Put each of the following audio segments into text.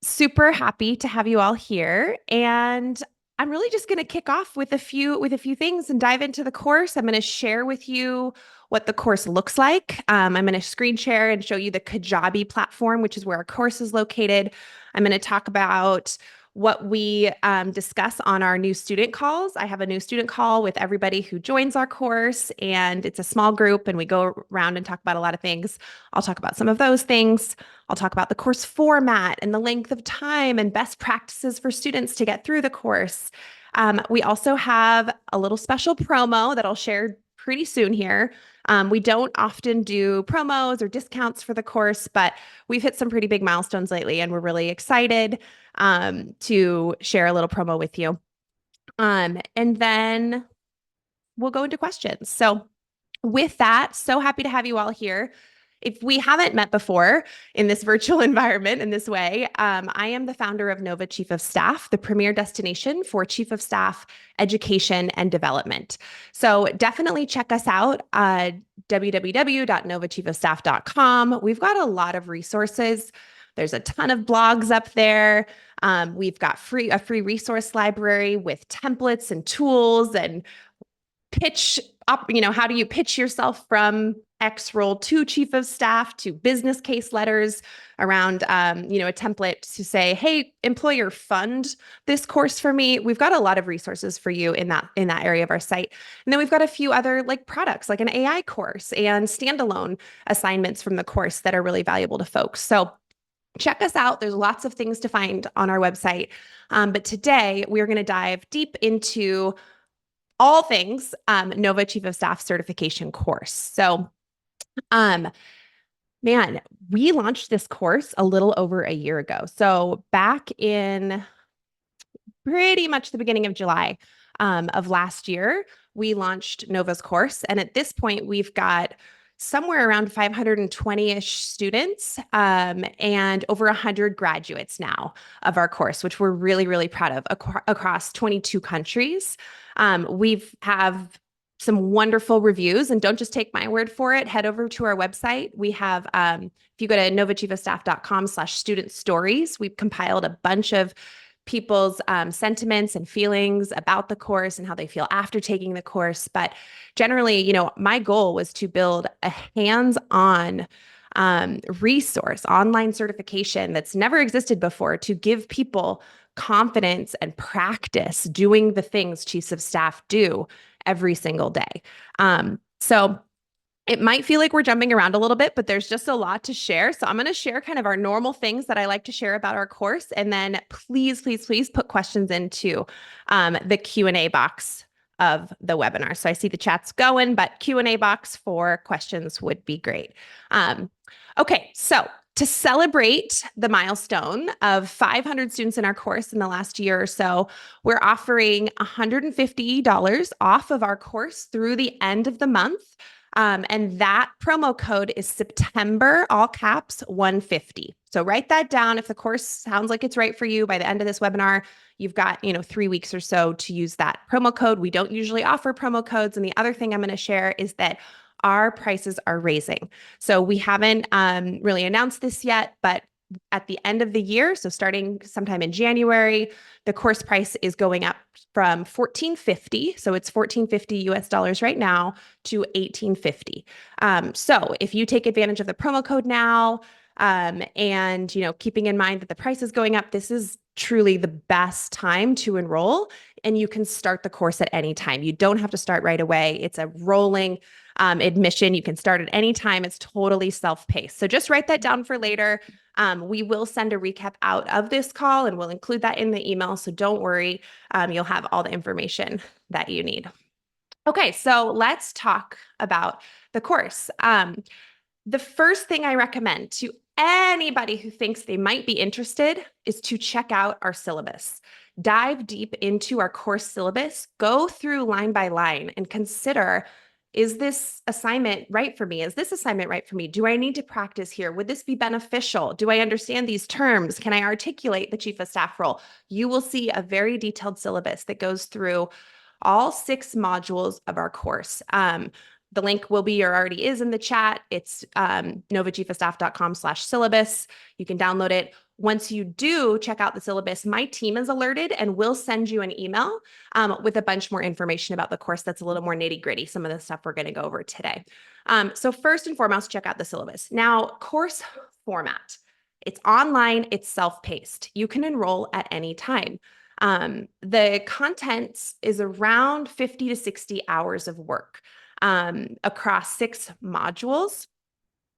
Super happy to have you all here. And I'm really just going to kick off with a few things and dive into the course. I'm going to share with you what the course looks like. I'm going to screen share and show you the Kajabi platform, which is where our course is located. I'm going to talk about what we discuss on our new student calls. I have a new student call with everybody who joins our course, and it's a small group, and we go around and talk about a lot of things. I'll talk about some of those things. I'll talk about the course format and the length of time and best practices for students to get through the course. We also have a little special promo that I'll share pretty soon here. We don't often do promos or discounts for the course, but we've hit some pretty big milestones lately, and we're really excited to share a little promo with you. And then we'll go into questions. So with that, so happy to have you all here. If we haven't met before in this virtual environment in this way, I am the founder of Nova Chief of Staff, the premier destination for Chief of Staff education and development. So definitely check us out, www.novachiefofstaff.com. We've got a lot of resources. There's a ton of blogs up there. We've got a free resource library with templates and tools and pitch up, how do you pitch yourself from X role to chief of staff to business case letters around, a template to say, hey, employer, fund this course for me. We've got a lot of resources for you in that area of our site. And then we've got a few other like products like an AI course and standalone assignments from the course that are really valuable to folks. So check us out. There's lots of things to find on our website. But today we're going to dive deep into all things Nova Chief of Staff certification course. So, man, we launched this course a little over a year ago. So back in pretty much the beginning of July of last year, we launched Nova's course. And at this point, we've got somewhere around 520-ish students and over 100 graduates now of our course, which we're really, really proud of across 22 countries. We've have some wonderful reviews, and don't just take my word for it. Head over to our website. We have, if you go to novachiefofstaff.com/student stories, we've compiled a bunch of people's sentiments and feelings about the course and how they feel after taking the course. But generally, my goal was to build a hands-on resource, online certification that's never existed before to give people confidence and practice doing the things chiefs of staff do every single day. So it might feel like we're jumping around a little bit, but there's just a lot to share. So I'm going to share kind of our normal things that I like to share about our course. And then please, please, please put questions into the Q&A box of the webinar. So I see the chat's going, but Q&A box for questions would be great. Okay, so to celebrate the milestone of 500 students in our course in the last year or so, we're offering $150 off of our course through the end of the month. And that promo code is September, all caps, 150. So write that down. If the course sounds like it's right for you by the end of this webinar, you've got, 3 weeks or so to use that promo code. We don't usually offer promo codes. And the other thing I'm going to share is that our prices are raising. So we haven't really announced this yet, but at the end of the year, so starting sometime in January, the course price is going up from $14.50. So it's $14.50 US dollars right now to $18.50. So if you take advantage of the promo code now, and keeping in mind that the price is going up, this is truly the best time to enroll, and you can start the course at any time. You don't have to start right away. It's a rolling admission. You can start at any time. It's totally self-paced. So just write that down for later. We will send a recap out of this call, and we'll include that in the email. So don't worry. You'll have all the information that you need. Okay, so let's talk about the course. The first thing I recommend to anybody who thinks they might be interested is to check out our syllabus. Dive deep into our course syllabus, go through line by line and consider, is this assignment right for me? Is this assignment right for me? Do I need to practice here? Would this be beneficial? Do I understand these terms? Can I articulate the chief of staff role? You will see a very detailed syllabus that goes through all 6 modules of our course. The link will be or already is in the chat. It's novachiefofstaff.com/syllabus. You can download it. once you do check out the syllabus, my team is alerted and we'll send you an email with a bunch more information about the course that's a little more nitty-gritty, some of the stuff we're going to go over today. So first and foremost, check out the syllabus. Now, course format. It's online, it's self-paced. You can enroll at any time. The content is around 50 to 60 hours of work across 6 modules.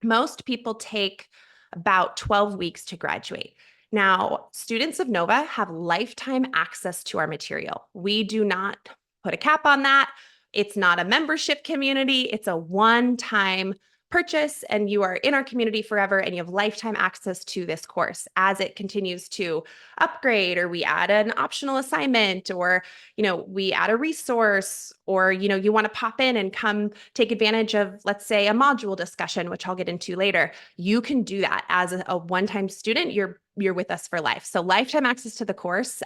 Most people take about 12 weeks to graduate. Now, students of Nova have lifetime access to our material. We do not put a cap on that. It's not a membership community. It's a one-time purchase, and you are in our community forever, and you have lifetime access to this course as it continues to upgrade, or we add an optional assignment, or we add a resource, or you want to pop in and come take advantage of, let's say, a module discussion, which I'll get into later. You can do that as a one-time student. You're with us for life. So lifetime access to the course.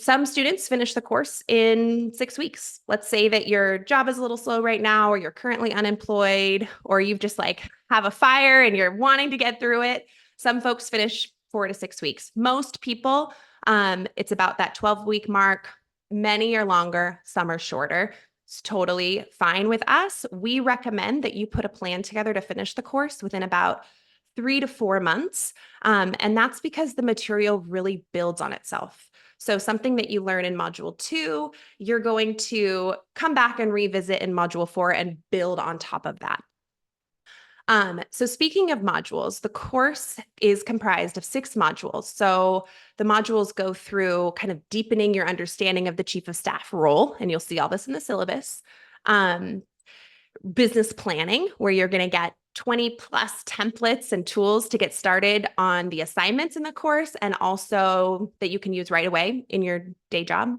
Some students finish the course in 6 weeks. Let's say that your job is a little slow right now, or you're currently unemployed, or you've just have a fire and you're wanting to get through it. Some folks finish 4 to 6 weeks. Most people, it's about that 12-week mark. Many are longer, some are shorter. It's totally fine with us. We recommend that you put a plan together to finish the course within about 3 to 4 months. And that's because the material really builds on itself. So something that you learn in module 2, you're going to come back and revisit in module 4 and build on top of that. So speaking of modules, the course is comprised of 6 modules. So the modules go through kind of deepening your understanding of the chief of staff role, and you'll see all this in the syllabus. Business planning, where you're going to get 20 plus templates and tools to get started on the assignments in the course, and also that you can use right away in your day job.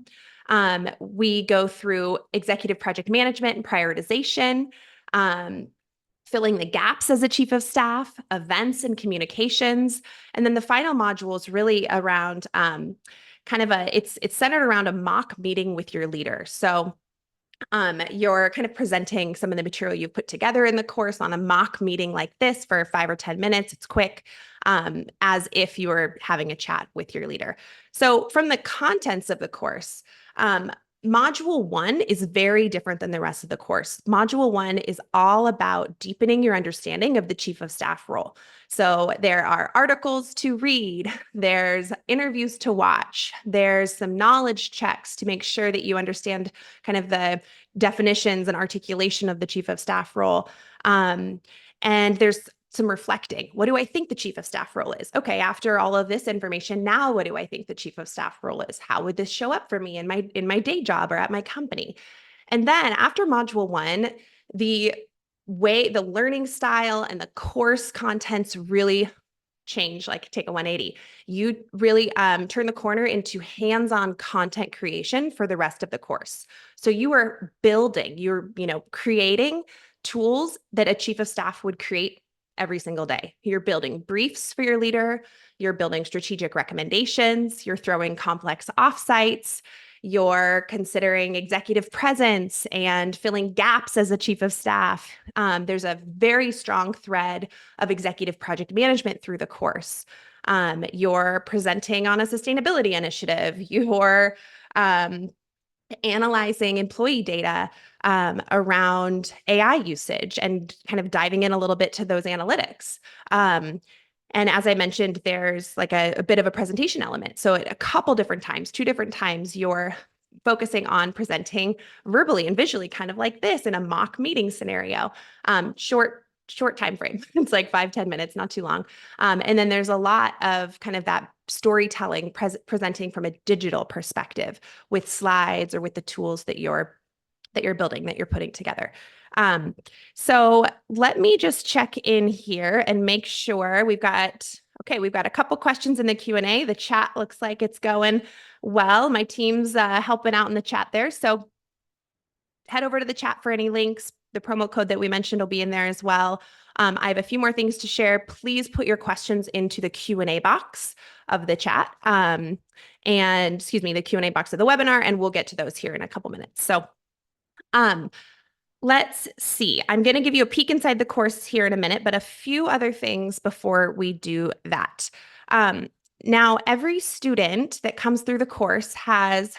We go through executive project management and prioritization, filling the gaps as a chief of staff, events and communications. And then the final module is really around it's centered around a mock meeting with your leader. So you're kind of presenting some of the material you've put together in the course on a mock meeting like this for 5 or 10 minutes. It's quick, as if you were having a chat with your leader. So from the contents of the course, Module 1 is very different than the rest of the course. Module 1 is all about deepening your understanding of the chief of staff role. So there are articles to read, there's interviews to watch, there's some knowledge checks to make sure that you understand kind of the definitions and articulation of the chief of staff role. And there's some reflecting. What do I think the chief of staff role is? Okay, after all of this information, now what do I think the chief of staff role is? How would this show up for me in my day job or at my company? And then after module 1, the way the learning style and the course contents really change, take a 180. You really turn the corner into hands-on content creation for the rest of the course. So you are building, you're creating tools that a chief of staff would create every single day. You're building briefs for your leader, you're building strategic recommendations, you're throwing complex offsites, you're considering executive presence and filling gaps as a chief of staff. There's a very strong thread of executive project management through the course. You're presenting on a sustainability initiative. You're analyzing employee data around AI usage and kind of diving in a little bit to those analytics. And as I mentioned, there's a bit of a presentation element. So at a couple different times, 2 different times, you're focusing on presenting verbally and visually, kind of like this in a mock meeting scenario. Short time frame. It's 5-10 minutes, not too long. And then there's a lot of kind of that storytelling presenting from a digital perspective with slides or with the tools that you're building, that you're putting together. So let me just check in here and make sure we've got a couple questions in the Q&A. The chat looks like it's going well. My team's helping out in the chat there. So head over to the chat for any links. The promo code that we mentioned will be in there as well. I have a few more things to share. Please put your questions into the Q&A box of the chat, the Q&A box of the webinar, and we'll get to those here in a couple minutes. So Let's see. I'm going to give you a peek inside the course here in a minute, but a few other things before we do that. Um, Now, every student that comes through the course has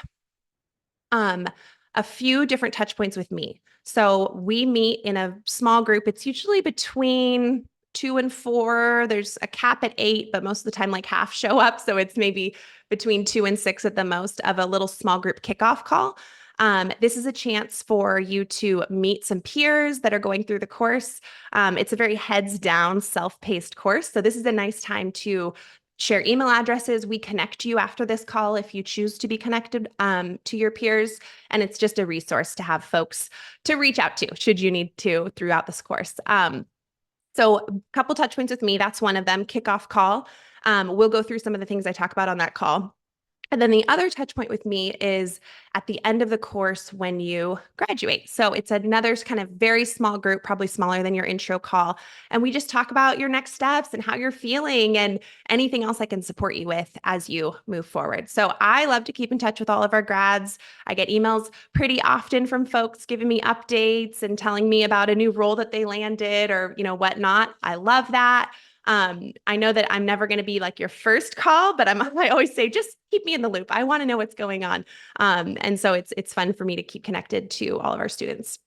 um, a few different touch points with me. So we meet in a small group. It's usually between 2 and 4. There's a cap at 8, but most of the time, like half show up. So it's maybe between 2 and 6 at the most of a little small group kickoff call. This is a chance for you to meet some peers that are going through the course. It's a very heads down, self paced course. So this is a nice time to share email addresses. We connect you after this call if you choose to be connected to your peers. And it's just a resource to have folks to reach out to should you need to throughout this course. So a couple touch points with me. That's one of them, kickoff call. We'll go through some of the things I talk about on that call. And then the other touch point with me is at the end of the course when you graduate. So it's another kind of very small group, probably smaller than your intro call. And we just talk about your next steps and how you're feeling and anything else I can support you with as you move forward. So I love to keep in touch with all of our grads. I get emails pretty often from folks giving me updates and telling me about a new role that they landed or, whatnot. I love that. I know that I'm never going to be like your first call, but I always say, just keep me in the loop. I want to know what's going on. And so it's fun for me to keep connected to all of our students.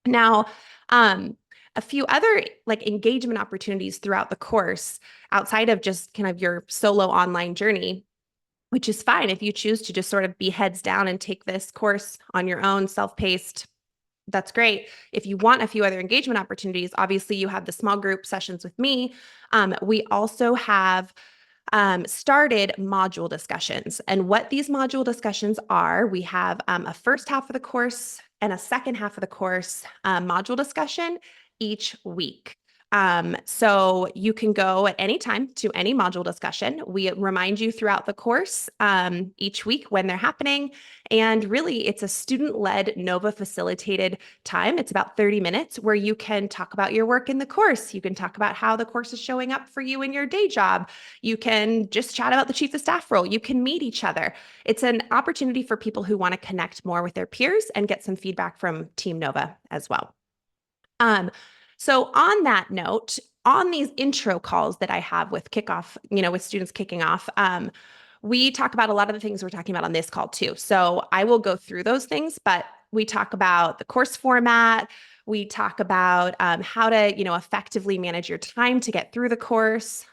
Now, a few other like engagement opportunities throughout the course outside of just kind of your solo online journey, which is fine if you choose to just sort of be heads down and take this course on your own, self-paced. That's great. If you want a few other engagement opportunities, obviously you have the small group sessions with me. We also have started module discussions. And what these module discussions are, we have a first half of the course and a second half of the course module discussion each week. So you can go at any time to any module discussion. We remind you throughout the course each week when they're happening. And really, it's a student-led NOVA facilitated time. It's about 30 minutes where you can talk about your work in the course. You can talk about how the course is showing up for you in your day job. You can just chat about the chief of staff role. You can meet each other. It's an opportunity for people who want to connect more with their peers and get some feedback from Team NOVA as well. So on that note, on these intro calls that I have with kickoff, with students kicking off, we talk about a lot of the things we're talking about on this call too. So I will go through those things, but we talk about the course format. We talk about how to, effectively manage your time to get through the course.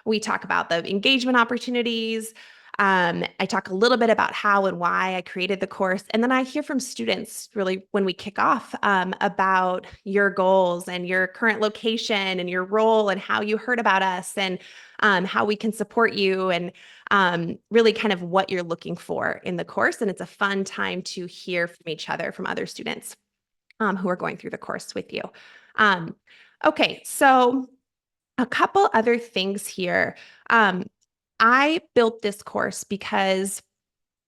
We talk about the engagement opportunities. I talk a little bit about how and why I created the course. And then I hear from students really when we kick off about your goals and your current location and your role and how you heard about us and how we can support you and really kind of what you're looking for in the course. And it's a fun time to hear from each other, from other students who are going through the course with you. Okay, so a couple other things here. I built this course because,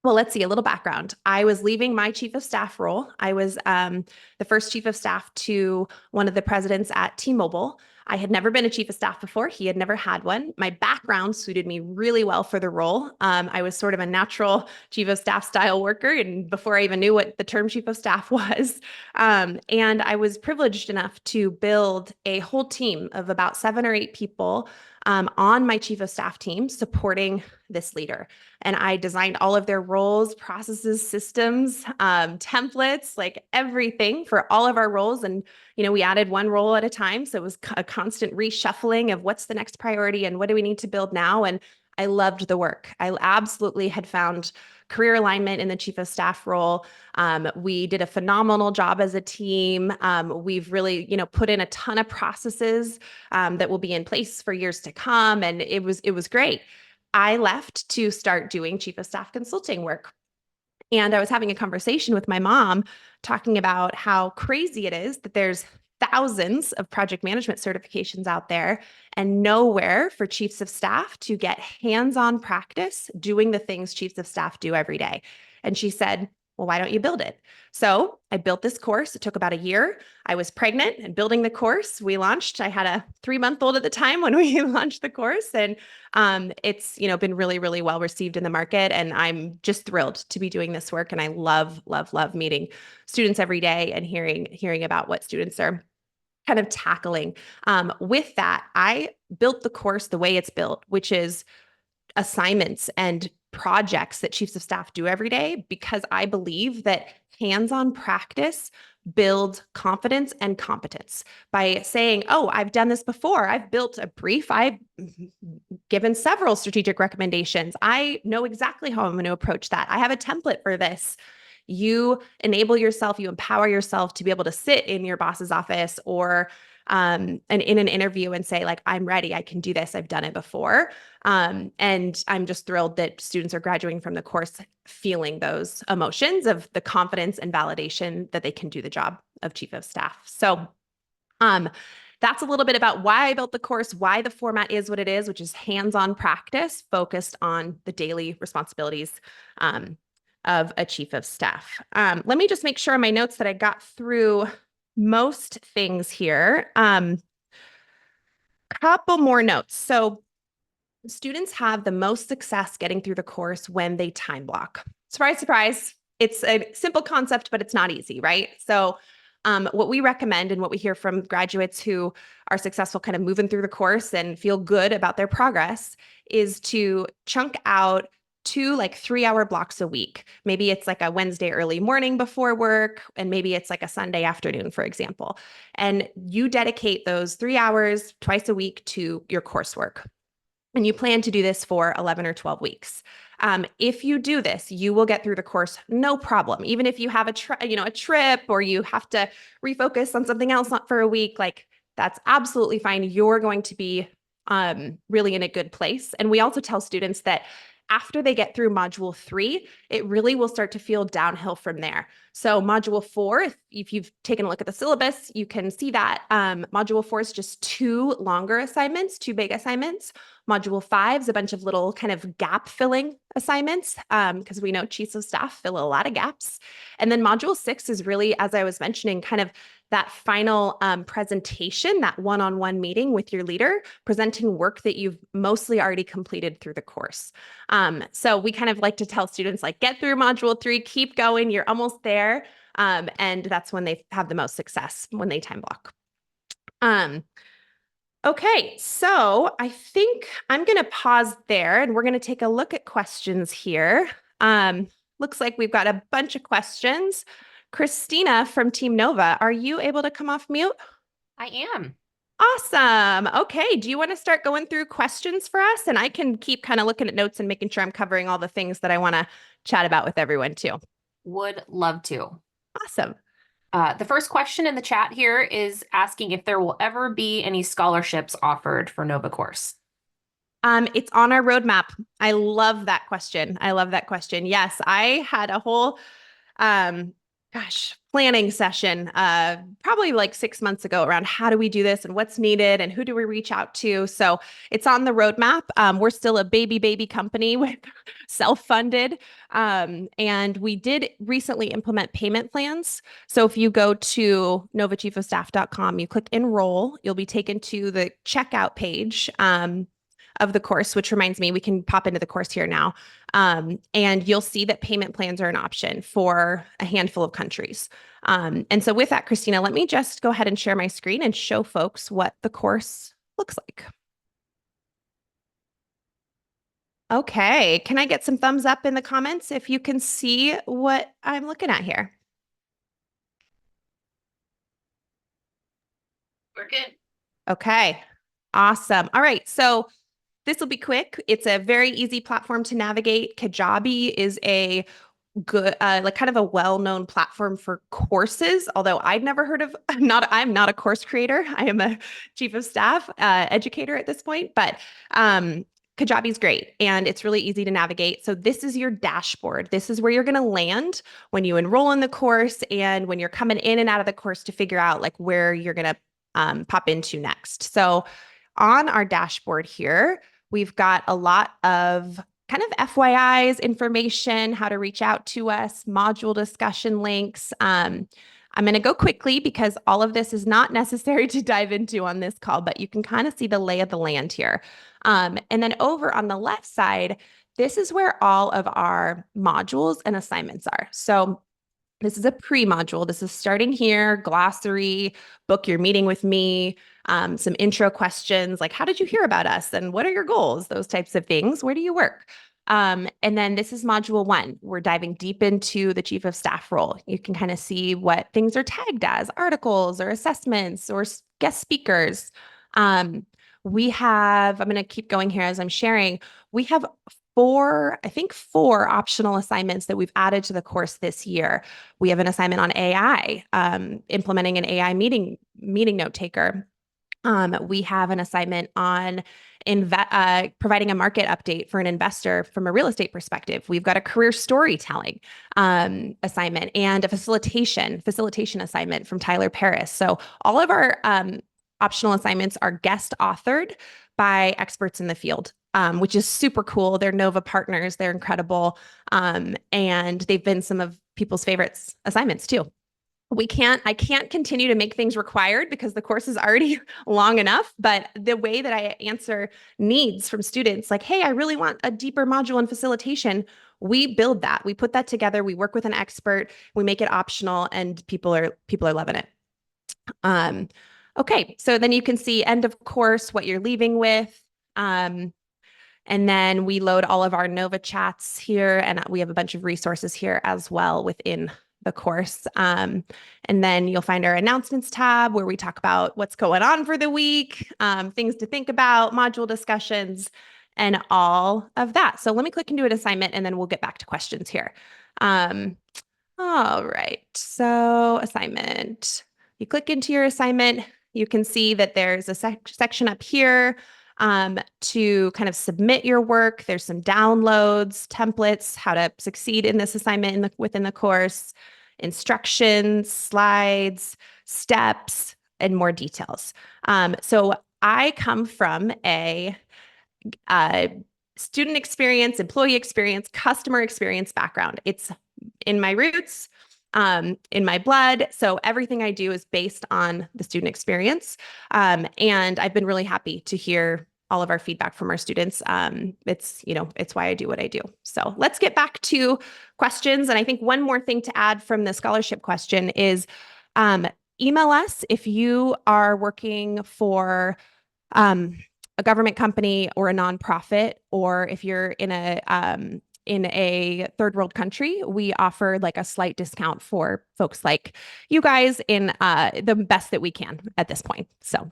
well, let's see, a little background. I was leaving my chief of staff role. I was the first chief of staff to one of the presidents at T-Mobile. I had never been a chief of staff before. He had never had one. My background suited me really well for the role. I was sort of a natural chief of staff style worker, and before I even knew what the term chief of staff was. And I was privileged enough to build a whole team of about 7 or 8 people on my chief of staff team supporting this leader. And I designed all of their roles, processes, systems, templates, like everything for all of our roles. And, we added one role at a time. So it was a constant reshuffling of what's the next priority and what do we need to build now. And I loved the work. I absolutely had found career alignment in the chief of staff role. We did a phenomenal job as a team. We've really, put in a ton of processes that will be in place for years to come. And it was great. I left to start doing chief of staff consulting work. And I was having a conversation with my mom talking about how crazy it is that there's thousands of project management certifications out there and nowhere for chiefs of staff to get hands-on practice doing the things chiefs of staff do every day. And she said, well, why don't you build it? So I built this course. It took about a year. I was pregnant and building the course. We launched. I had a 3-month-old at the time when we launched the course, and it's been really, really well received in the market. And I'm just thrilled to be doing this work. And I love, love, love meeting students every day and hearing about what students are kind of tackling. With that, I built the course the way it's built, which is assignments and projects that chiefs of staff do every day, because I believe that hands-on practice builds confidence and competence. By saying, oh, I've done this before. I've built a brief. I've given several strategic recommendations. I know exactly how I'm going to approach that. I have a template for this. You enable yourself, you empower yourself to be able to sit in your boss's office or and in an interview and say, like, I'm ready, I can do this, I've done it before. And I'm just thrilled that students are graduating from the course feeling those emotions of the confidence and validation that they can do the job of chief of staff. So that's a little bit about why I built the course, why the format is what it is, which is hands-on practice focused on the daily responsibilities of a chief of staff. Let me just make sure in my notes that I got through most things here. Couple more notes. So students have the most success getting through the course when they time block. Surprise, surprise. It's a simple concept, but it's not easy, right? So what we recommend and what we hear from graduates who are successful kind of moving through the course and feel good about their progress is to chunk out 2 like 3-hour blocks a week. Maybe it's like a Wednesday early morning before work, and maybe it's like a Sunday afternoon, for example. And you dedicate those 3 hours twice a week to your coursework. And you plan to do this for 11 or 12 weeks. If you do this, you will get through the course no problem. Even if you have a trip or you have to refocus on something else for a week, like that's absolutely fine. You're going to be really in a good place. And we also tell students that after they get through module 3, it really will start to feel downhill from there. So module 4, if you've taken a look at the syllabus, you can see that module 4 is just 2 longer assignments, 2 big assignments. Module 5 is a bunch of little kind of gap filling assignments because we know chiefs of staff fill a lot of gaps. And then module 6 is really, as I was mentioning, kind of that final presentation, that one-on-one meeting with your leader, presenting work that you've mostly already completed through the course. So we kind of like to tell students, like, get through module 3, keep going, you're almost there. And that's when they have the most success, when they time block. Okay, so I think I'm going to pause there and we're going to take a look at questions here. Looks like we've got a bunch of questions. Christina from Team Nova, are you able to come off mute? I am. Awesome. Okay, do you want to start going through questions for us? And I can keep kind of looking at notes and making sure I'm covering all the things that I want to chat about with everyone too. Would love to. Awesome. The first question in the chat here is asking if there will ever be any scholarships offered for Nova course. It's on our roadmap. I love that question. I love that question. Yes, I had a whole planning session probably like 6 months ago around how do we do this and what's needed and who do we reach out to. So it's on the roadmap. We're still a baby company with self-funded. And we did recently implement payment plans. So if you go to novachiefofstaff.com, you click enroll, you'll be taken to the checkout page of the course, which reminds me, we can pop into the course here now. And you'll see that payment plans are an option for a handful of countries. And so with that, Christina, let me just go ahead and share my screen and show folks what the course looks like. Okay, can I get some thumbs up in the comments if you can see what I'm looking at here? We're good. Okay, awesome. All right, so this will be quick. It's a very easy platform to navigate. Kajabi is a good, like kind of a well-known platform for courses, although I'd never heard of, I'm not a course creator. I am a chief of staff educator at this point, but Kajabi is great and it's really easy to navigate. So this is your dashboard. This is where you're going to land when you enroll in the course and when you're coming in and out of the course to figure out like where you're going to pop into next. So on our dashboard here, we've got a lot of kind of FYIs, information, how to reach out to us, module discussion links. I'm going to go quickly because all of this is not necessary to dive into on this call, but you can kind of see the lay of the land here. And then over on the left side, this is where all of our modules and assignments are. So this is a pre-module. This is starting here, glossary, book your meeting with me, some intro questions like, how did you hear about us? And what are your goals? Those types of things. Where do you work? And then this is module 1. We're diving deep into the chief of staff role. You can kind of see what things are tagged as articles or assessments or guest speakers. We have, I'm going to keep going here as I'm sharing. We have four optional assignments that we've added to the course this year. We have an assignment on AI, implementing an AI meeting note taker. We have an assignment on providing a market update for an investor from a real estate perspective. We've got a career storytelling assignment and a facilitation assignment from Tyler Paris. So all of our optional assignments are guest authored by experts in the field, which is super cool. They're Nova partners. They're incredible. And they've been some of people's favorites assignments too. I can't continue to make things required because the course is already long enough, but the way that I answer needs from students like, hey, I really want a deeper module in facilitation, we build that. We put that together. We work with an expert. We make it optional and people are loving it. Okay, so then you can see end of course, what you're leaving with. And then we load all of our Nova chats here, and we have a bunch of resources here as well within the course. And then you'll find our announcements tab where we talk about what's going on for the week, things to think about, module discussions, and all of that. So let me click into an assignment and then we'll get back to questions here. All right, so assignment. You click into your assignment, you can see that there's a section up here to kind of submit your work. There's some downloads, templates, how to succeed in this assignment within the course, instructions, slides, steps, and more details. So I come from a student experience, employee experience, customer experience background. It's in my roots, in my blood. So everything I do is based on the student experience. And I've been really happy to hear all of our feedback from our students. It's why I do what I do. So let's get back to questions. And I think one more thing to add from the scholarship question is email us if you are working for a government company or a nonprofit, or if you're in a third world country, we offer like a slight discount for folks like you guys in the best that we can at this point. So.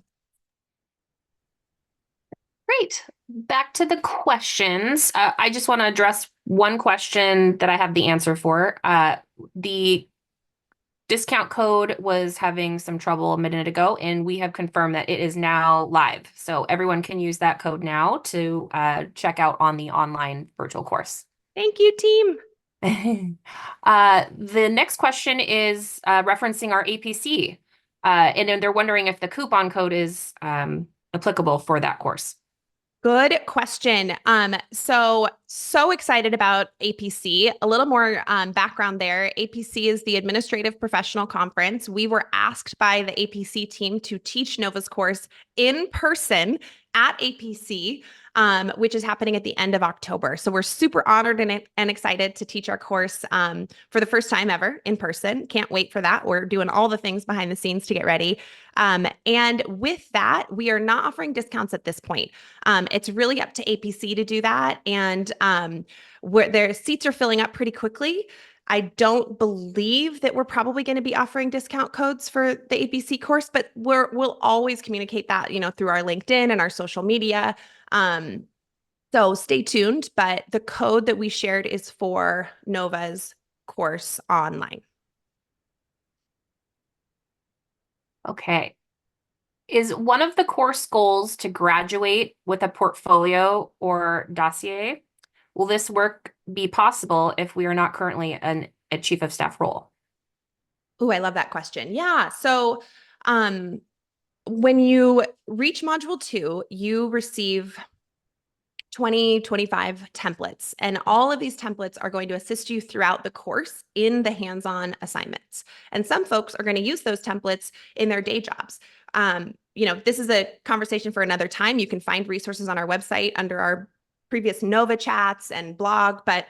Great. Back to the questions. I just want to address one question that I have the answer for. The discount code was having some trouble a minute ago, and we have confirmed that it is now live. So everyone can use that code now to check out on the online virtual course. Thank you, team. The next question is referencing our APC. And then they're wondering if the coupon code is applicable for that course. Good question. So excited about APC. A little more background there. APC is the Administrative Professional Conference. We were asked by the APC team to teach Nova's course in person at APC, which is happening at the end of October. So we're super honored and excited to teach our course for the first time ever in person. Can't wait for that. We're doing all the things behind the scenes to get ready. And with that, we are not offering discounts at this point. It's really up to APC to do that. And where their seats are filling up pretty quickly. I don't believe that we're probably going to be offering discount codes for the APC course, but we'll always communicate that, through our LinkedIn and our social media. So stay tuned, but the code that we shared is for Nova's course online. Okay. Is one of the course goals to graduate with a portfolio or dossier? Will this work be possible if we are not currently a chief of staff role? Oh, I love that question. Yeah. So when you reach module 2, you receive 20, 25 templates. And all of these templates are going to assist you throughout the course in the hands-on assignments. And some folks are going to use those templates in their day jobs. This is a conversation for another time. You can find resources on our website under our previous Nova chats and blog, but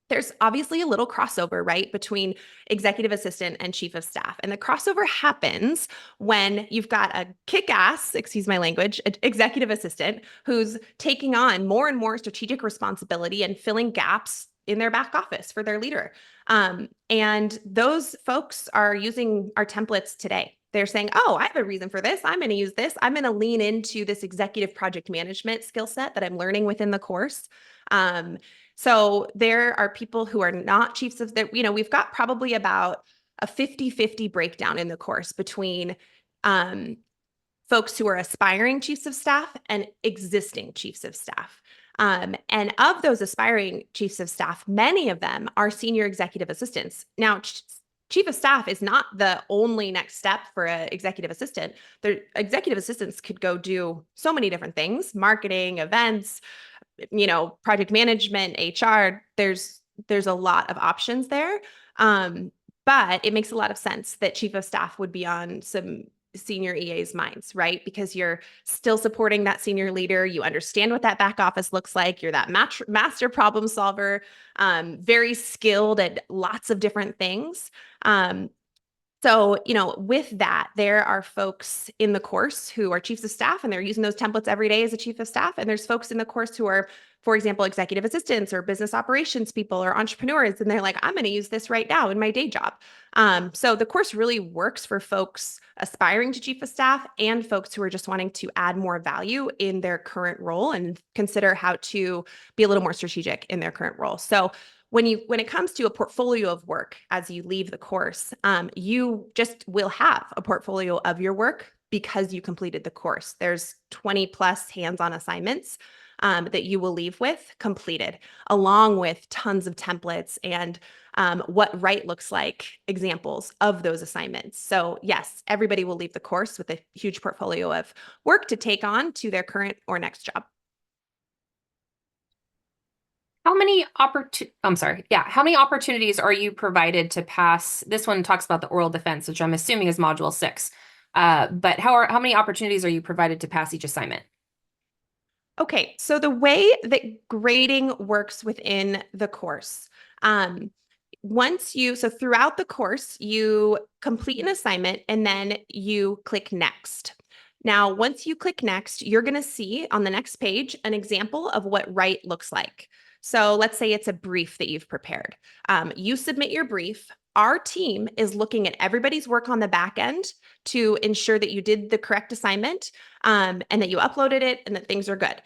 there's obviously a little crossover, right, between executive assistant and chief of staff. And the crossover happens when you've got a kick-ass, excuse my language, executive assistant who's taking on more and more strategic responsibility and filling gaps in their back office for their leader. And those folks are using our templates today. They're saying, oh, I have a reason for this. I'm going to use this. I'm going to lean into this executive project management skill set that I'm learning within the course. So there are people who are not chiefs of that. We've got probably about a 50-50 breakdown in the course between folks who are aspiring chiefs of staff and existing chiefs of staff. And of those aspiring chiefs of staff, many of them are senior executive assistants. Now, chief of staff is not the only next step for an executive assistant. Their executive assistants could go do so many different things: marketing, events, project management, HR. There's a lot of options there. But it makes a lot of sense that chief of staff would be on some senior EA's minds, right? Because you're still supporting that senior leader. You understand what that back office looks like. You're that master problem solver, very skilled at lots of different things. So, with that, there are folks in the course who are chiefs of staff and they're using those templates every day as a chief of staff. And there's folks in the course who are, for example, executive assistants or business operations people or entrepreneurs. And they're like, I'm going to use this right now in my day job. So the course really works for folks aspiring to chief of staff and folks who are just wanting to add more value in their current role and consider how to be a little more strategic in their current role. So when it comes to a portfolio of work as you leave the course, you just will have a portfolio of your work because you completed the course. There's 20 plus hands-on assignments that you will leave with completed, along with tons of templates and what right looks like, examples of those assignments. So yes, everybody will leave the course with a huge portfolio of work to take on to their current or next job. How many opportunities are you provided to pass? This one talks about the oral defense, which I'm assuming is module 6. But how many opportunities are you provided to pass each assignment? Okay, so the way that grading works within the course, throughout the course, you complete an assignment and then you click next. Now, once you click next, you're going to see on the next page an example of what right looks like. So let's say it's a brief that you've prepared. You submit your brief. Our team is looking at everybody's work on the back end to ensure that you did the correct assignment and that you uploaded it and that things are good.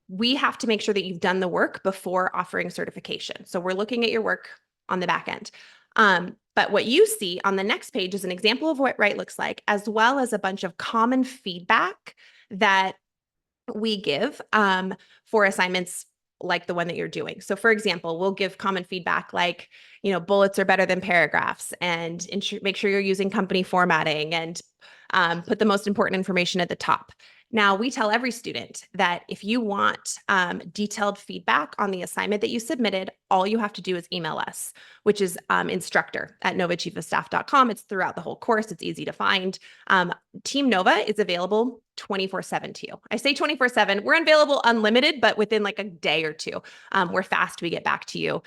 We have to make sure that you've done the work before offering certification. So we're looking at your work on the back end. But what you see on the next page is an example of what right looks like, as well as a bunch of common feedback that we give for assignments like the one that you're doing. So for example, we'll give common feedback like, bullets are better than paragraphs, and make sure you're using company formatting, and put the most important information at the top. Now, we tell every student that if you want detailed feedback on the assignment that you submitted, all you have to do is email us, which is instructor@novachiefofstaff.com. It's throughout the whole course. It's easy to find. Team Nova is available 24/7 to you. I say 24/7. We're available unlimited, but within like a day or two. We're fast. We get back to you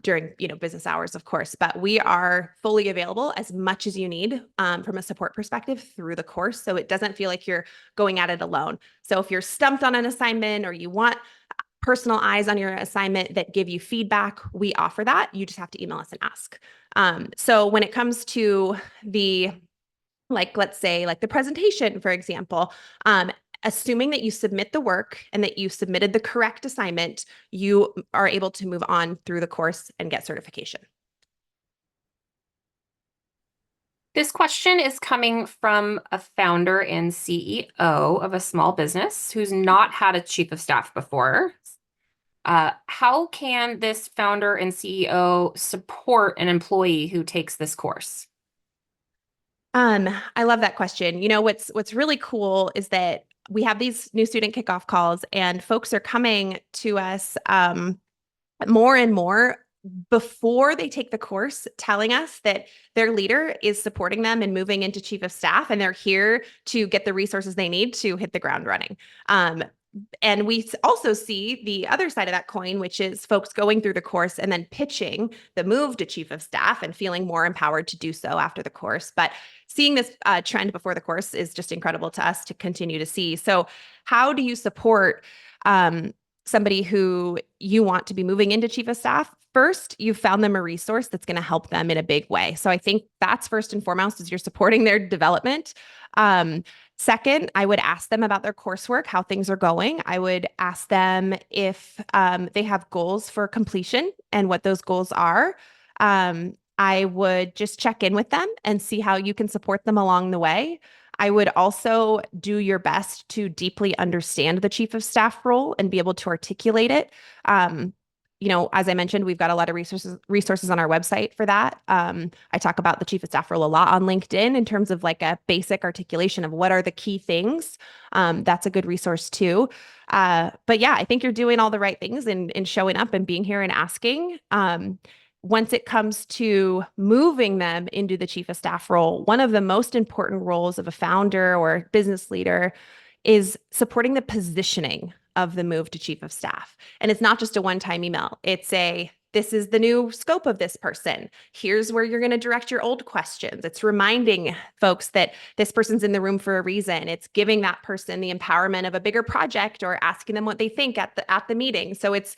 during business hours, of course. But we are fully available as much as you need from a support perspective through the course, so it doesn't feel like you're going at it alone. So if you're stumped on an assignment or you want personal eyes on your assignment that give you feedback, we offer that. You just have to email us and ask. So when it comes to let's say the presentation, for example, assuming that you submit the work and that you submitted the correct assignment, you are able to move on through the course and get certification. This question is coming from a founder and CEO of a small business who's not had a chief of staff before. How can this founder and CEO support an employee who takes this course? I love that question. What's really cool is that we have these new student kickoff calls, and folks are coming to us more and more before they take the course, telling us that their leader is supporting them and moving into chief of staff, and they're here to get the resources they need to hit the ground running. And we also see the other side of that coin, which is folks going through the course and then pitching the move to chief of staff and feeling more empowered to do so after the course. But seeing this trend before the course is just incredible to us to continue to see. So how do you support somebody who you want to be moving into chief of staff? First, you've found them a resource that's going to help them in a big way. So I think that's first and foremost is you're supporting their development. Second, I would ask them about their coursework, how things are going. I would ask them if they have goals for completion and what those goals are. I would just check in with them and see how you can support them along the way. I would also do your best to deeply understand the chief of staff role and be able to articulate it. As I mentioned, we've got a lot of resources on our website for that. I talk about the chief of staff role a lot on LinkedIn in terms of like a basic articulation of what are the key things. That's a good resource too. But yeah, I think you're doing all the right things in showing up and being here and asking. Once it comes to moving them into the chief of staff role, one of the most important roles of a founder or business leader is supporting the positioning of the move to chief of staff. And it's not just a one-time email. This is the new scope of this person. Here's where you're going to direct your old questions. It's reminding folks that this person's in the room for a reason. It's giving that person the empowerment of a bigger project or asking them what they think at the meeting. So it's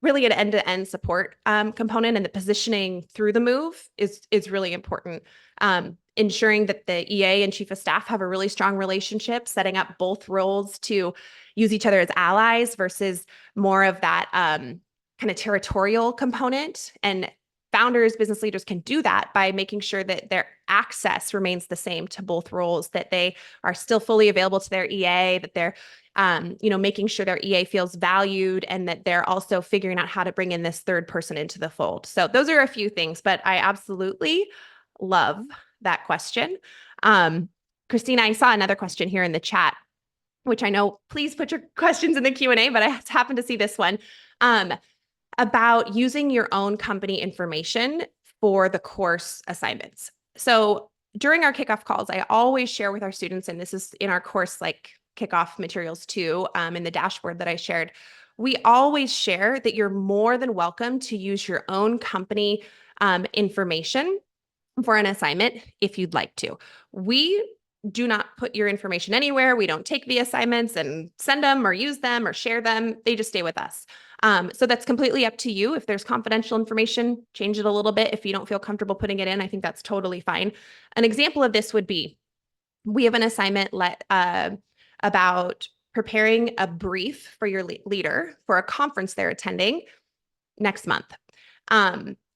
really an end-to-end support component, and the positioning through the move is really important. Ensuring that the EA and chief of staff have a really strong relationship, setting up both roles to use each other as allies versus more of that kind of territorial component. And founders, business leaders can do that by making sure that their access remains the same to both roles, that they are still fully available to their EA, that they're making sure their EA feels valued, and that they're also figuring out how to bring in this third person into the fold. So those are a few things, but I absolutely love that question. Christina, I saw another question here in the chat, which I know, please put your questions in the Q&A, but I happened to see this one about using your own company information for the course assignments. So during our kickoff calls, I always share with our students, and this is in our course like kickoff materials too, in the dashboard that I shared, we always share that you're more than welcome to use your own company information for an assignment if you'd like to. We do not put your information anywhere. We don't take the assignments and send them or use them or share them. They just stay with us. So that's completely up to you. If there's confidential information, change it a little bit. If you don't feel comfortable putting it in, I think that's totally fine. An example of this would be, we have an assignment about preparing a brief for your leader for a conference they're attending next month.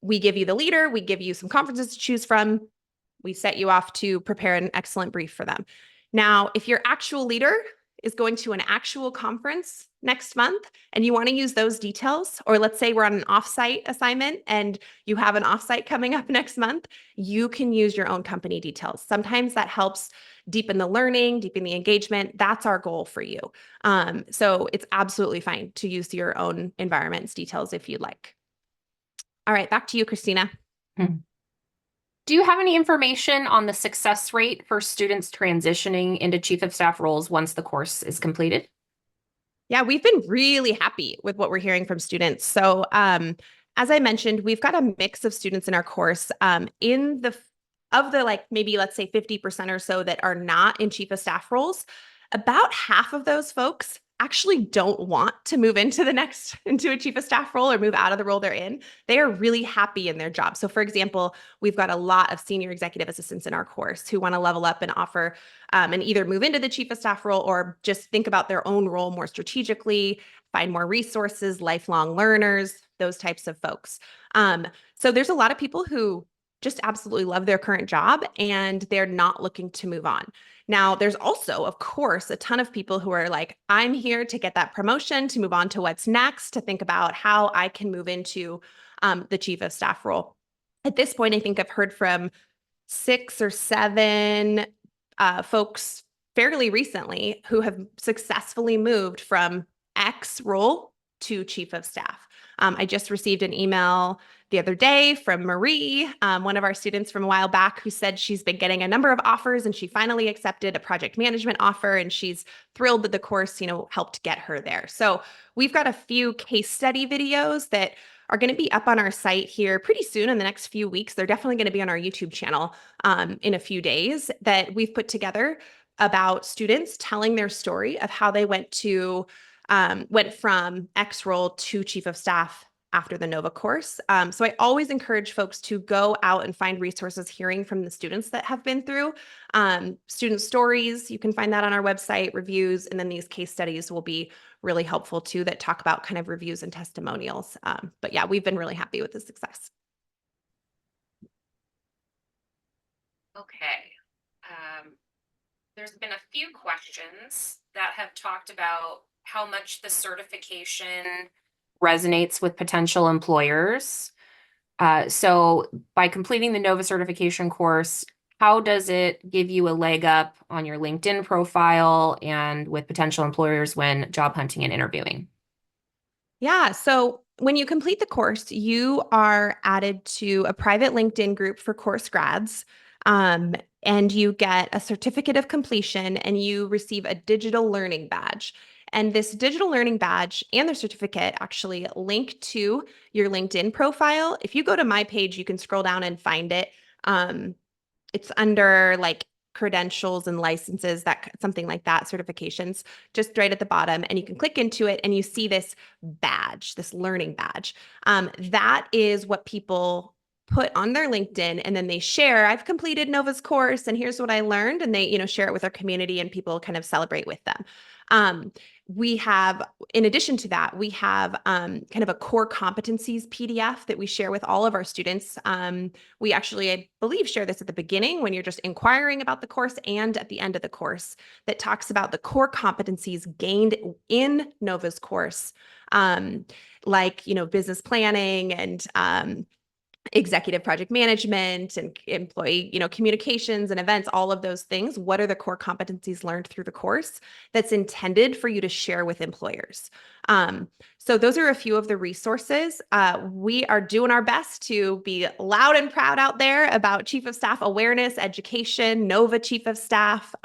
We give you the leader, we give you some conferences to choose from. We set you off to prepare an excellent brief for them. Now, if your actual leader is going to an actual conference next month and you want to use those details, or let's say we're on an offsite assignment and you have an offsite coming up next month, you can use your own company details. Sometimes that helps deepen the learning, deepen the engagement. That's our goal for you. So it's absolutely fine to use your own environment's details if you'd like. All right, back to you, Christina. Do you have any information on the success rate for students transitioning into chief of staff roles once the course is completed? Yeah, we've been really happy with what we're hearing from students. So as I mentioned, we've got a mix of students in our course. Of the like maybe let's say 50% or so that are not in chief of staff roles, about half of those folks actually don't want to move into a chief of staff role or move out of the role they're in. They are really happy in their job. So for example, we've got a lot of senior executive assistants in our course who want to level up and offer and either move into the chief of staff role or just think about their own role more strategically, find more resources, lifelong learners, those types of folks. So there's a lot of people who just absolutely love their current job and they're not looking to move on. Now, there's also, of course, a ton of people who are like, I'm here to get that promotion, to move on to what's next, to think about how I can move into the chief of staff role. At this point, I think I've heard from 6 or 7 folks fairly recently who have successfully moved from X role to chief of staff. I just received an email the other day from Marie, one of our students from a while back, who said she's been getting a number of offers and she finally accepted a project management offer, and she's thrilled that the course, helped get her there. So we've got a few case study videos that are going to be up on our site here pretty soon in the next few weeks. They're definitely going to be on our YouTube channel in a few days that we've put together about students telling their story of how they went from X role to chief of staff after the NOVA course. So I always encourage folks to go out and find resources hearing from the students that have been through. Student stories, you can find that on our website, reviews, and then these case studies will be really helpful too, that talk about kind of reviews and testimonials. But yeah, we've been really happy with the success. Okay. There's been a few questions that have talked about how much the certification resonates with potential employers. So by completing the NOVA certification course, how does it give you a leg up on your LinkedIn profile and with potential employers when job hunting and interviewing? Yeah. So when you complete the course, you are added to a private LinkedIn group for course grads. And you get a certificate of completion and you receive a digital learning badge. And this digital learning badge and the certificate actually link to your LinkedIn profile. If you go to my page, you can scroll down and find it. It's under like credentials and licenses, that something like that, certifications, just right at the bottom. And you can click into it and you see this badge, this learning badge. That is what people put on their LinkedIn, and then they share, I've completed Nova's course and here's what I learned. And they, share it with their community and people kind of celebrate with them. We have, in addition to that, we have kind of a core competencies PDF that we share with all of our students. We actually, I believe, share this at the beginning when you're just inquiring about the course and at the end of the course, that talks about the core competencies gained in Nova's course, like, business planning and executive project management and employee, communications and events, all of those things. What are the core competencies learned through the course that's intended for you to share with employers? So those are a few of the resources. We are doing our best to be loud and proud out there about Chief of Staff awareness, education, NOVA Chief of Staff.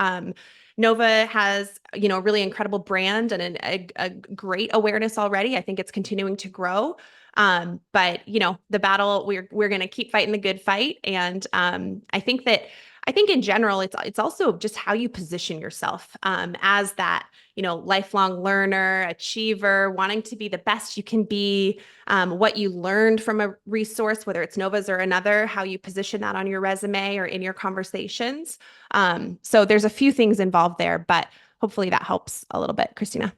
NOVA has, a really incredible brand and a great awareness already. I think it's continuing to grow. But the battle, we're going to keep fighting the good fight. And I think in general, it's also just how you position yourself as that, lifelong learner, achiever, wanting to be the best you can be, what you learned from a resource, whether it's Nova's or another, how you position that on your resume or in your conversations. So there's a few things involved there, but hopefully that helps a little bit, Christina.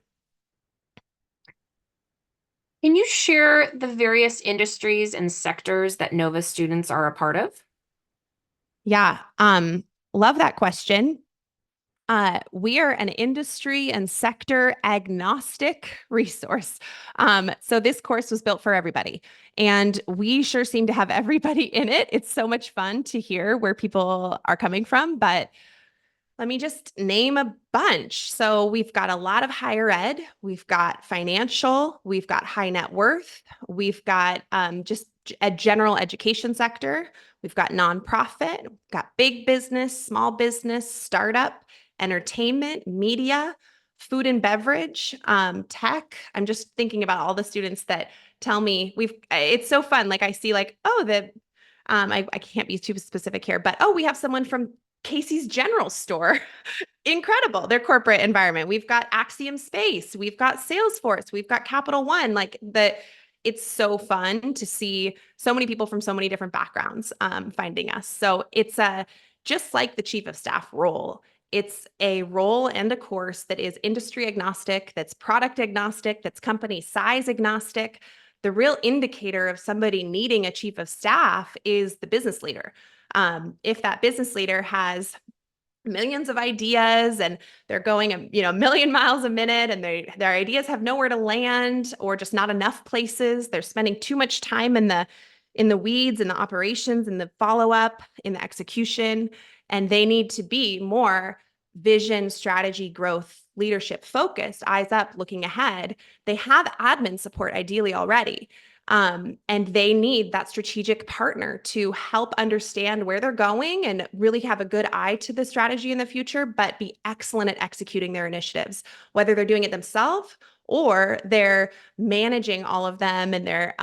Can you share the various industries and sectors that NOVA students are a part of? Yeah, love that question. We are an industry and sector agnostic resource. So this course was built for everybody, and we sure seem to have everybody in it. It's so much fun to hear where people are coming from, but let me just name a bunch. So we've got a lot of higher ed, we've got financial, we've got high net worth, we've got just a general education sector, we've got nonprofit, we've got big business, small business, startup, entertainment, media, food and beverage, tech. I'm just thinking about all the students that tell me it's so fun. Like I see like, oh, I can't be too specific here, but we have someone from Casey's General Store. Incredible. Their corporate environment. We've got Axiom Space. We've got Salesforce. We've got Capital One. It's so fun to see so many people from so many different backgrounds finding us. So it's just like the chief of staff role. It's a role and a course that is industry agnostic, that's product agnostic, that's company size agnostic. The real indicator of somebody needing a chief of staff is the business leader. If that business leader has millions of ideas and they're going a million miles a minute and their ideas have nowhere to land or just not enough places, they're spending too much time in the weeds, in the operations, in the follow-up, in the execution, and they need to be more vision, strategy, growth, leadership focused, eyes up, looking ahead, they have admin support ideally already. And they need that strategic partner to help understand where they're going and really have a good eye to the strategy in the future, but be excellent at executing their initiatives, whether they're doing it themselves or they're managing all of them and they're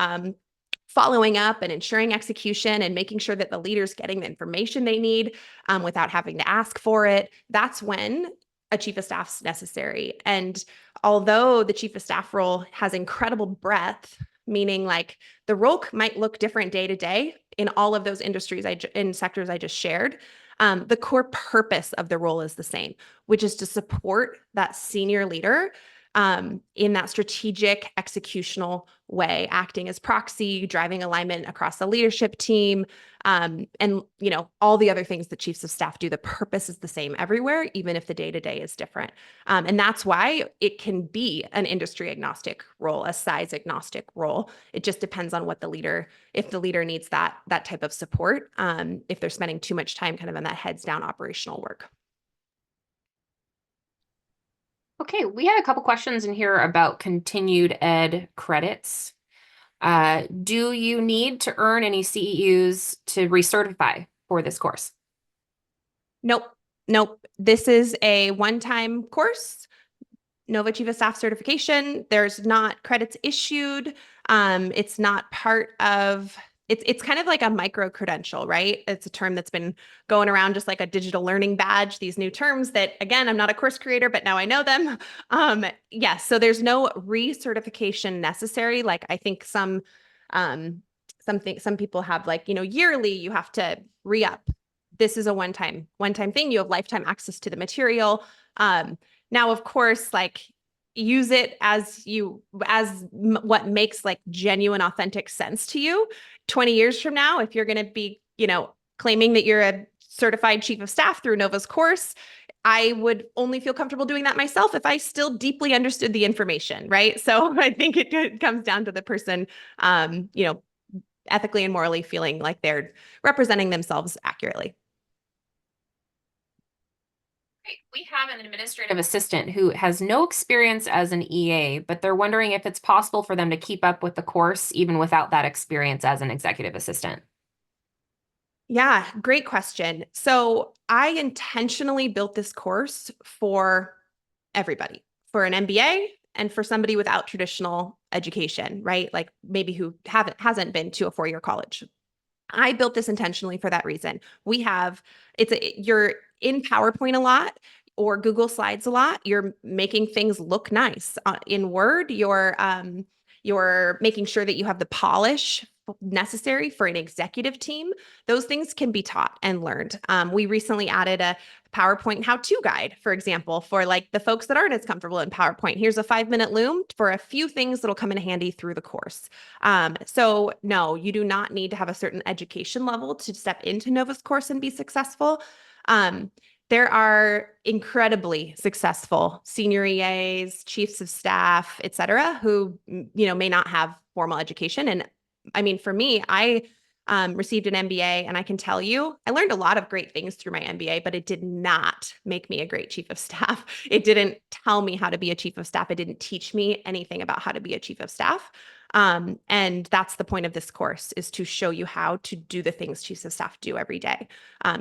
following up and ensuring execution and making sure that the leader's getting the information they need without having to ask for it. That's when a chief of staff's necessary. And although the chief of staff role has incredible breadth, meaning like the role might look different day to day in all of those industries in sectors I just shared, the core purpose of the role is the same, which is to support that senior leader in that strategic executional way, acting as proxy, driving alignment across the leadership team, and all the other things that chiefs of staff do. The purpose is the same everywhere, even if the day-to-day is different. And that's why it can be an industry agnostic role, a size agnostic role. It just depends on what the leader, if the leader needs that type of support, if they're spending too much time kind of in that heads down operational work. Okay, we had a couple questions in here about continued ed credits. Do you need to earn any CEUs to recertify for this course? Nope. This is a one-time course. Nova Chief of Staff certification. There's not credits issued. It's not part of, it's kind of like a micro credential, right? It's a term that's been going around just like a digital learning badge, these new terms that, again, I'm not a course creator, but now I know them. Yes, so there's no recertification necessary. Like I think some people have like, yearly you have to re-up. This is a one-time thing. You have lifetime access to the material. Now, of course, like use it as what makes like genuine, authentic sense to you. 20 years from now, if you're going to be, claiming that you're a certified chief of staff through Nova's course, I would only feel comfortable doing that myself if I still deeply understood the information, right? So I think it comes down to the person, ethically and morally feeling like they're representing themselves accurately. We have an administrative assistant who has no experience as an EA, but they're wondering if it's possible for them to keep up with the course even without that experience as an executive assistant. Yeah, great question. So I intentionally built this course for everybody, for an MBA and for somebody without traditional education, right? Like maybe who hasn't been to a four-year college. I built this intentionally for that reason. You're in PowerPoint a lot or Google Slides a lot. You're making things look nice. In Word, you're making sure that you have the polish necessary for an executive team. Those things can be taught and learned. We recently added a PowerPoint how-to guide, for example, for like the folks that aren't as comfortable in PowerPoint. Here's a 5-minute loom for a few things that'll come in handy through the course. So no, you do not need to have a certain education level to step into Nova's course and be successful. There are incredibly successful senior EAs, chiefs of staff, et cetera, who, may not have formal education. And I mean, for me, I received an MBA, and I can tell you, I learned a lot of great things through my MBA, but it did not make me a great chief of staff. It didn't tell me how to be a chief of staff. It didn't teach me anything about how to be a chief of staff. And that's the point of this course, is to show you how to do the things chiefs of staff do every day.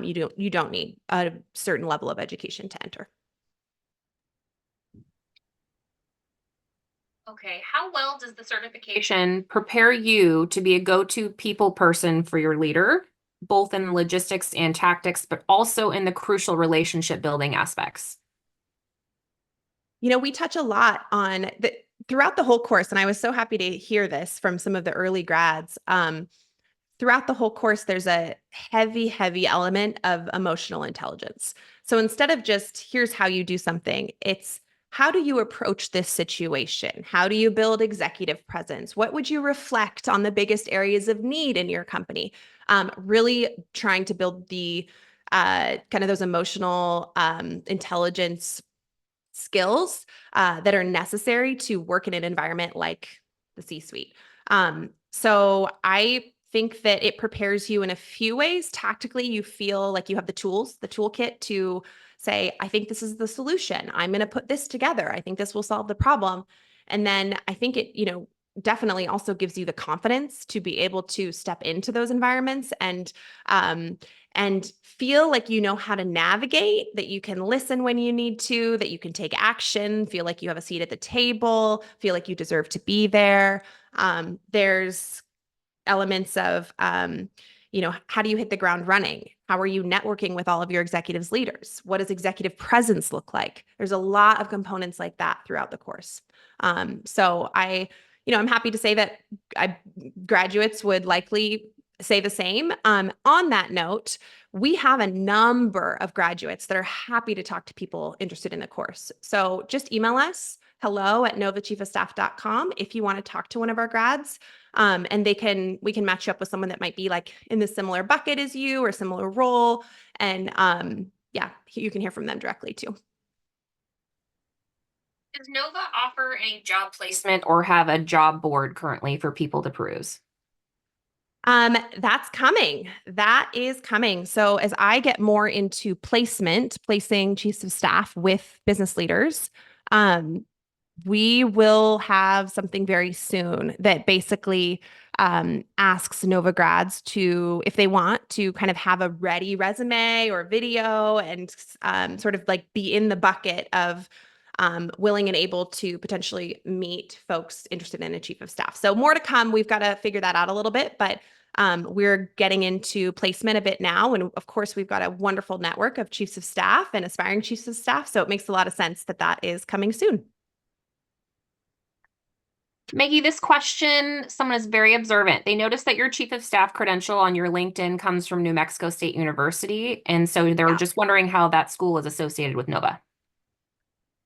You don't need a certain level of education to enter. Okay, how well does the certification prepare you to be a go-to people person for your leader, both in logistics and tactics, but also in the crucial relationship building aspects? We touch a lot on throughout the whole course, and I was so happy to hear this from some of the early grads. Throughout the whole course, there's a heavy element of emotional intelligence. So instead of just here's how you do something, it's how do you approach this situation? How do you build executive presence? What would you reflect on the biggest areas of need in your company? Really trying to build the kind of those emotional intelligence skills that are necessary to work in an environment like the C-suite. So I think that it prepares you in a few ways. Tactically, you feel like you have the tools, the toolkit to say, I think this is the solution. I'm going to put this together. I think this will solve the problem. And then I think it, definitely also gives you the confidence to be able to step into those environments and feel like you know how to navigate, that you can listen when you need to, that you can take action, feel like you have a seat at the table, feel like you deserve to be there. There's elements of, how do you hit the ground running? How are you networking with all of your executives leaders? What does executive presence look like? There's a lot of components like that throughout the course. So I'm happy to say that graduates would likely say the same. On that note, we have a number of graduates that are happy to talk to people interested in the course. So just email us, hello@novachiefofstaff.com, if you want to talk to one of our grads. And we can match you up with someone that might be like in the similar bucket as you or similar role. And you can hear from them directly too. Does Nova offer any job placement or have a job board currently for people to peruse? That's coming. That is coming. So as I get more into placing chiefs of staff with business leaders, we will have something very soon that basically asks Nova grads to, if they want to kind of have a ready resume or video and sort of like be in the bucket of willing and able to potentially meet folks interested in a chief of staff. So more to come. We've got to figure that out a little bit, but we're getting into placement a bit now. And of course, we've got a wonderful network of chiefs of staff and aspiring chiefs of staff. So it makes a lot of sense that that is coming soon. Maggie, this question, someone is very observant. They noticed that your chief of staff credential on your LinkedIn comes from New Mexico State University. And so they're just wondering how that school is associated with Nova.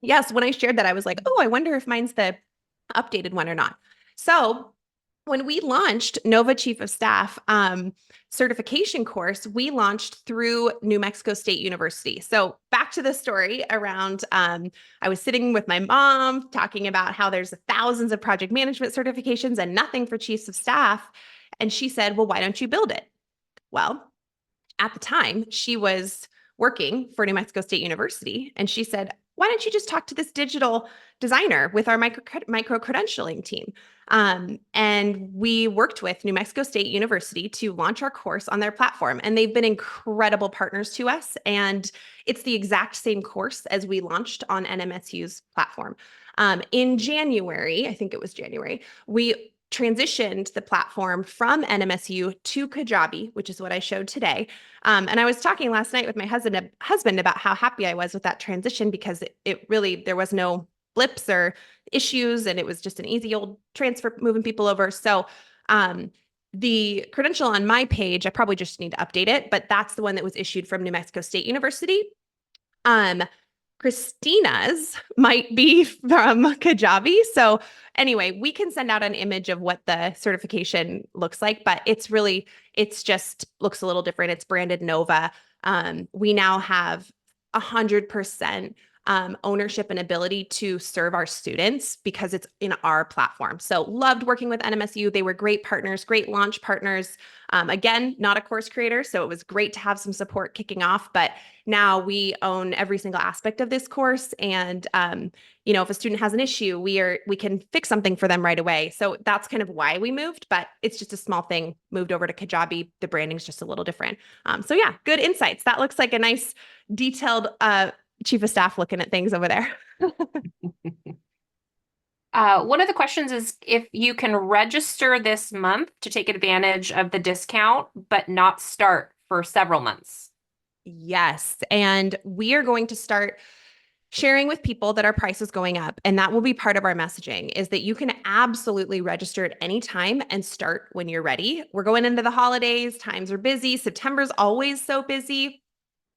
Yes, when I shared that, I was like, oh, I wonder if mine's the updated one or not. So when we launched Nova Chief of Staff certification course, we launched through New Mexico State University. So back to the story around, I was sitting with my mom talking about how there's thousands of project management certifications and nothing for chiefs of staff. And she said, well, why don't you build it? Well, at the time, she was working for New Mexico State University, and she said, why don't you just talk to this digital designer with our micro credentialing team? And we worked with New Mexico State University to launch our course on their platform. And they've been incredible partners to us. And it's the exact same course as we launched on NMSU's platform. In January, I think it was January, we transitioned the platform from NMSU to Kajabi, which is what I showed today. And I was talking last night with my husband about how happy I was with that transition because it really, there was no blips or issues, and it was just an easy old transfer moving people over. So the credential on my page, I probably just need to update it, but that's the one that was issued from New Mexico State University. Christina's might be from Kajabi. So anyway, we can send out an image of what the certification looks like, but it's just looks a little different. It's branded Nova. We now have 100% ownership and ability to serve our students because it's in our platform. So loved working with NMSU. They were great partners, great launch partners. Again, not a course creator, so it was great to have some support kicking off, but now we own every single aspect of this course. And, if a student has an issue, we can fix something for them right away. So that's kind of why we moved, but it's just a small thing, moved over to Kajabi. The branding's just a little different. So yeah, good insights. That looks like a nice detailed chief of staff looking at things over there. One of the questions is if you can register this month to take advantage of the discount, but not start for several months. Yes. And we are going to start sharing with people that our price is going up. And that will be part of our messaging, is that you can absolutely register at any time and start when you're ready. We're going into the holidays. Times are busy. September's always so busy.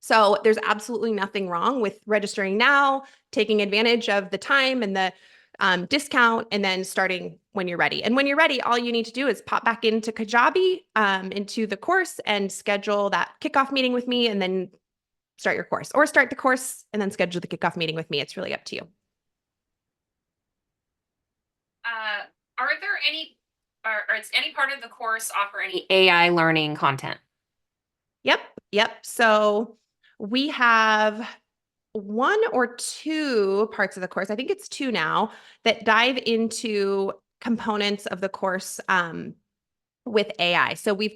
So there's absolutely nothing wrong with registering now, taking advantage of the time and the discount, and then starting when you're ready. And when you're ready, all you need to do is pop back into Kajabi, into the course, and schedule that kickoff meeting with me, and then start your course, or start the course and then schedule the kickoff meeting with me. It's really up to you. Are there any, or is any part of the course offer any AI learning content? Yep. So we have one or two parts of the course, I think it's two now, that dive into components of the course with AI. So we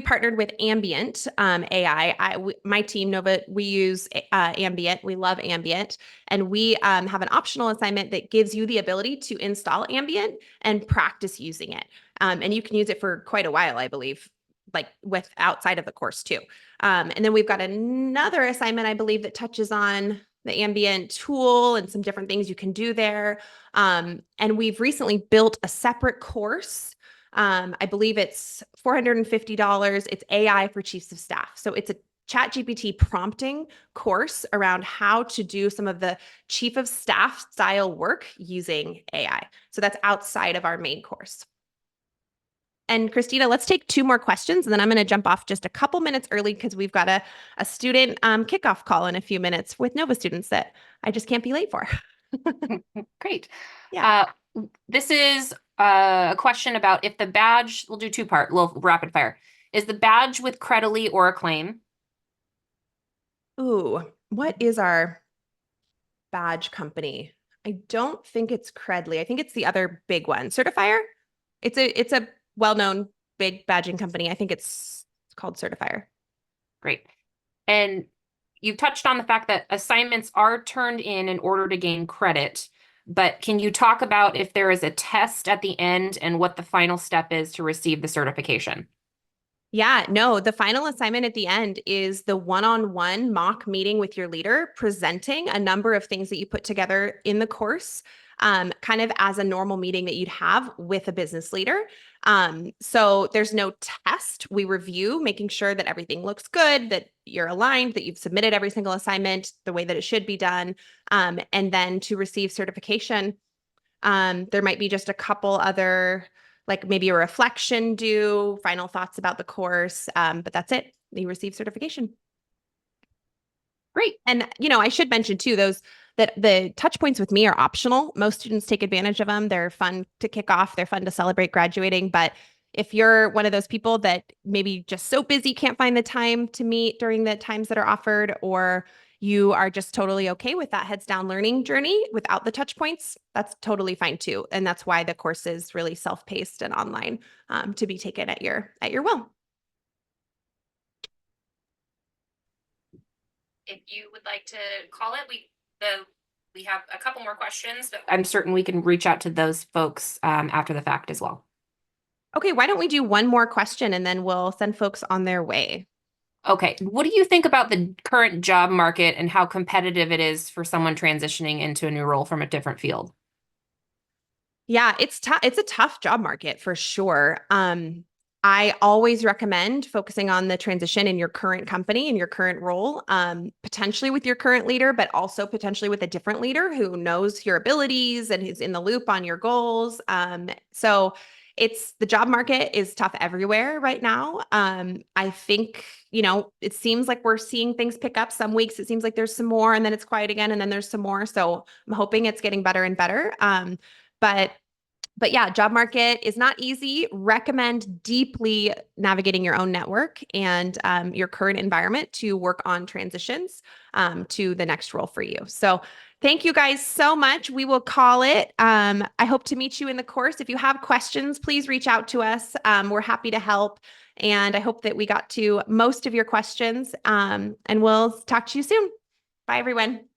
partnered with Ambient AI. My team, Nova, we use Ambient. We love Ambient. And we have an optional assignment that gives you the ability to install Ambient and practice using it. And you can use it for quite a while, I believe, like with outside of the course too. And then we've got another assignment, I believe, that touches on the Ambient tool and some different things you can do there. And we've recently built a separate course. I believe it's $450. It's AI for chiefs of staff. So it's a ChatGPT prompting course around how to do some of the chief of staff style work using AI. So that's outside of our main course. And Christina, let's take two more questions, and then I'm going to jump off just a couple minutes early because we've got a student kickoff call in a few minutes with Nova students that I just can't be late for. Great. Yeah. This is a question about if the badge, we'll do two-part, little rapid fire. Is the badge with Credily or Acclaim? Ooh, what is our badge company? I don't think it's Credly. I think it's the other big one. Certifier? It's a well-known big badging company. I think it's called Certifier. Great. And you touched on the fact that assignments are turned in order to gain credit, but can you talk about if there is a test at the end and what the final step is to receive the certification? Yeah, no, the final assignment at the end is the one-on-one mock meeting with your leader, presenting a number of things that you put together in the course, kind of as a normal meeting that you'd have with a business leader. So there's no test. We review, making sure that everything looks good, that you're aligned, that you've submitted every single assignment the way that it should be done. And then to receive certification, there might be just a couple other, like maybe a reflection due, final thoughts about the course, but that's it. You receive certification. Great. And I should mention too, that the touch points with me are optional. Most students take advantage of them. They're fun to kick off. They're fun to celebrate graduating. But if you're one of those people that maybe just so busy can't find the time to meet during the times that are offered, or you are just totally okay with that heads down learning journey without the touch points, that's totally fine too. And that's why the course is really self-paced and online, to be taken at your will. If you would like to call it, we have a couple more questions, but I'm certain we can reach out to those folks after the fact as well. Okay, why don't we do one more question and then we'll send folks on their way. Okay, what do you think about the current job market and how competitive it is for someone transitioning into a new role from a different field? Yeah, it's tough. It's a tough job market for sure. I always recommend focusing on the transition in your current company, in your current role, potentially with your current leader, but also potentially with a different leader who knows your abilities and is in the loop on your goals. So it's the job market is tough everywhere right now. I think, it seems like we're seeing things pick up. Some weeks it seems like there's some more and then it's quiet again and then there's some more. So I'm hoping it's getting better and better. But yeah, job market is not easy. Recommend deeply navigating your own network and your current environment to work on transitions to the next role for you. So thank you guys so much. We will call it. I hope to meet you in the course. If you have questions, please reach out to us. We're happy to help. And I hope that we got to most of your questions. And we'll talk to you soon. Bye, everyone.